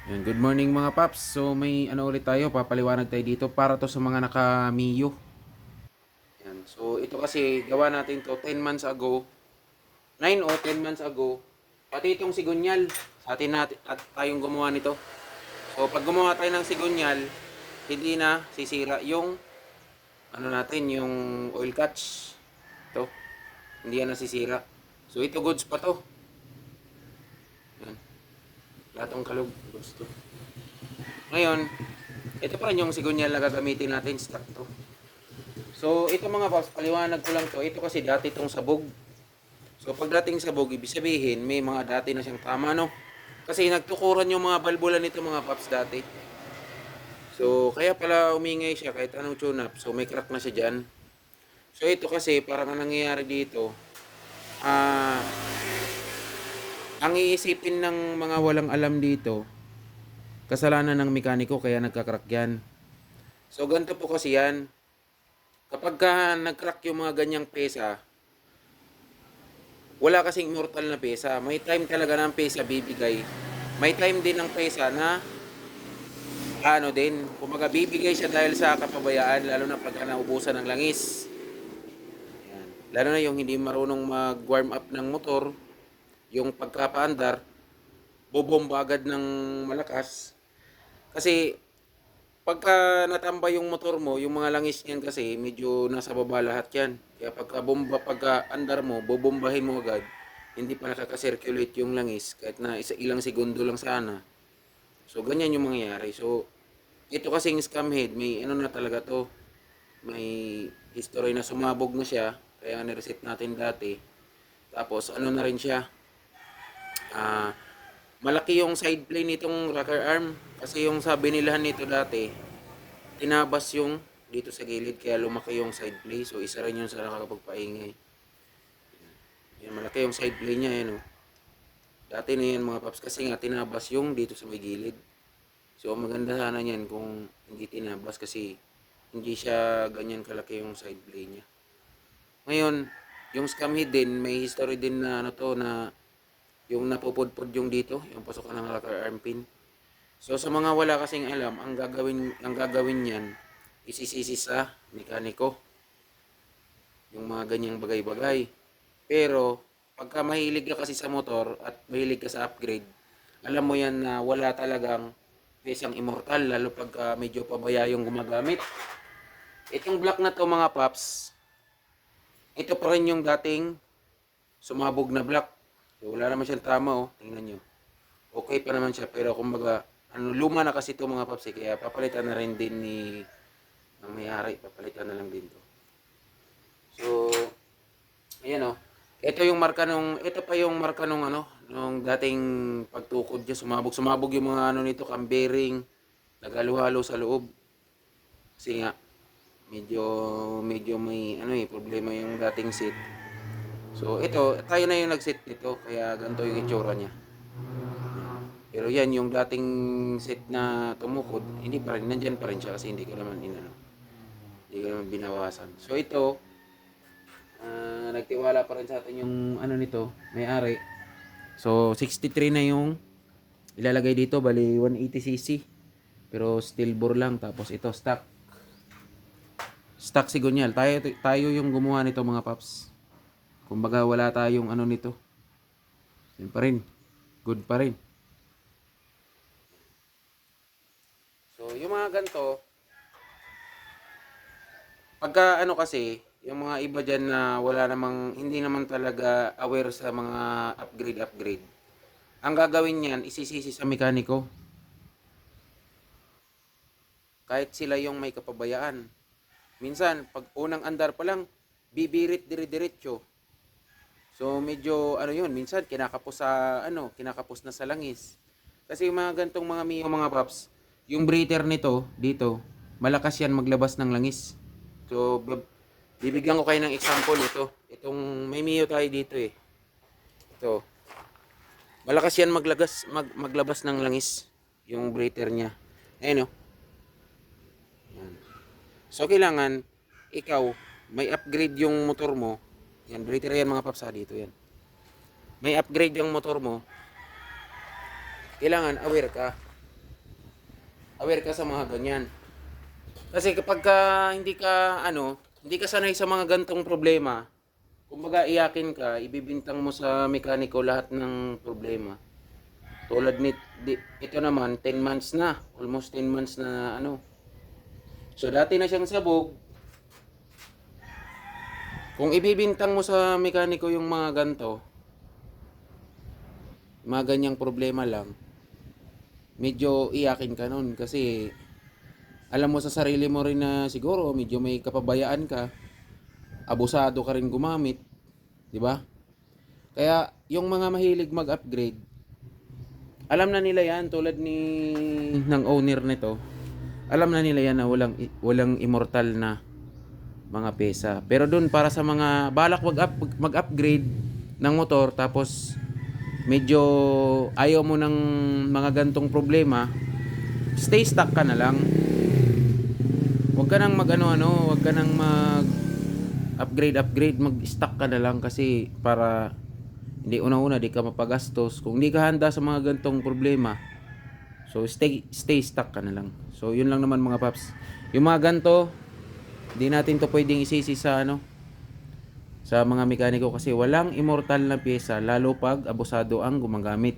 Yan, good morning mga paps. So may ano ulit tayo, papaliwanag tayo dito para to sa mga naka-Mio. Yan. So ito kasi gawa natin to 10 months ago, 9 o 10 months ago. Pati itong sigunyal, sa atin natin at tayong gumawa nito. So pag gumawa tayo ng sigunyal, hindi na sisira yung ano natin, yung oil catch. Ito, hindi yan nasisira. So ito goods pa to. Yan. Latong kalog, goods to. Ngayon, ito pa rin yung sigunyal na gagamitin natin, stock to. So, ito mga boss, paliwanag ko lang to. Ito kasi dati itong sabog. So, pagdating sabog, ibig sabihin, may mga dati na siyang tama, no? Kasi nagtukuran yung mga balbula nito mga paps dati. So, kaya pala umingay siya kahit anong tune up. So, may crack na siya dyan. So, ito kasi, parang ang nangyayari dito, ah, ang iisipin ng mga walang alam dito, kasalanan ng mekaniko kaya nagka-crack yan. So, ganito po kasi yan. Kapag nag-crack yung mga ganyang pesa, wala kasing immortal na pesa. May time talaga ng pesa bibigay. May time din ng pesa na ano din, kumaga bibigay siya dahil sa kapabayaan, lalo na pag naubusan ng langis. Yan. Lalo na yung hindi marunong mag-warm up ng motor, yung pagkapaandar, bobomba agad ng malakas. Kasi pagka natambay yung motor mo, yung mga langis niyan kasi medyo nasa baba lahat yan. Kaya pagka andar mo, bobombahin mo agad. Hindi pa nakaka-circulate yung langis kahit na ilang segundo lang sana. So ganyan yung mangyayari. So ito kasing scam head, may ano na talaga to. May history na sumabog na siya. Kaya nireset natin dati. Tapos ano na rin siya. Ah, malaki yung side plane nitong rocker arm. Kasi yung sabi nilahan nito dati, tinabas yung dito sa gilid kaya lumaki yung side play. So isa rin yun sa nakakapagpaingay. Yan, malaki yung side play niya yan, oh. Dati na yan mga paps kasi nga tinabas yung dito sa may gilid. So maganda sana yan kung hindi tinabas kasi hindi siya ganyan kalaki yung side play niya. Ngayon, yung scam head din, may history din na ano to na yung napupudpud yung dito, yung pasukan ng rocker arm pin. So sa mga wala kasing alam, ang gagawin niyan isisisi sa mekaniko yung mga ganyang bagay-bagay. Pero pagka mahilig ka kasi sa motor at mahilig ka sa upgrade, alam mo yan na wala talagang pesang immortal lalo pagka medyo pabaya yung gumagamit. Itong black na to mga paps, ito pa rin yung dating sumabog na black. So, wala naman siyang tama, oh. Tingnan nyo. Okay pa naman siya pero kumbaga ano, luma na kasi ito mga paps, kaya papalitan na rin din ni ng may-ari, papalitan na lang din to. So, ayan, oh. Ito pa yung marka nung ano, nung dating pagtukod niya, sumabog yung mga ano nito, cam bearing, nagalo-halo sa loob. Kasi nga, medyo, medyo may, ano problema yung dating seat. So, ito, tayo na yung nag-set nito, kaya ganito yung itsura niya. Pero yan, yung dating set na tumukod, hindi pa rin, nandyan pa rin siya kasi hindi ko naman hindi ko naman binawasan. So, ito, nagtiwala pa rin sa atin yung ano nito, may-ari. So 63 na yung ilalagay dito, bali 180cc. Pero steel bore lang, tapos ito stock. Stock sigunyal. Tayo yung gumawa nito mga paps. Kumbaga wala tayong ano nito. Yun pa rin. Good pa rin. So yung mga ganito, pagka ano kasi, yung mga iba dyan na wala namang, hindi naman talaga aware sa mga upgrade. Ang gagawin niyan, isisisi sa mekaniko. Kahit sila yung may kapabayaan. Minsan, pag unang andar pa lang, bibirit dire-diretso. So, medyo, ano yun, minsan, kinakapos na sa langis. Kasi yung mga gantong mga Mio, mga paps, yung breather nito, dito, malakas yan maglabas ng langis. So, bibigyan ko kayo ng example ito. Itong, may Mio tayo dito eh. Ito. Malakas yan maglabas ng langis. Yung breather niya. Ayun oh. So, kailangan, ikaw, may upgrade yung motor mo. Yan, breather yan mga paps, dito yan. May upgrade yung motor mo. Kailangan aware ka. Aware ka sa mga ganyan. Kasi kapag ka hindi ka sanay sa mga gantong problema, kumbaga iyakin ka, ibibintang mo sa mekaniko lahat ng problema. Tulad ito naman, 10 months na, almost 10 months na ano. So dati na siyang sabog, kung ibibintang mo sa mekaniko yung mga ganto, mga ganyang problema lang, medyo iyakin ka nun kasi alam mo sa sarili mo rin na siguro medyo may kapabayaan ka, abusado ka rin gumamit, di ba? Kaya yung mga mahilig mag-upgrade, alam na nila yan tulad ng owner nito. Alam na nila yan na walang immortal na mga pesa. Pero doon para sa mga balak mag-upgrade ng motor tapos medyo ayaw mo ng mga gantong problema, stay stuck ka na lang. Huwag ka nang huwag ka nang upgrade, mag-stock ka na lang kasi para hindi una-una di ka mapagastos. Kung hindi ka handa sa mga gantong problema, so stay stuck ka na lang. So yun lang naman mga paps. Yung mga ganto, di natin to pwedeng isisi sa sa mga mekaniko kasi walang immortal na pyesa lalo pag abusado ang gumagamit.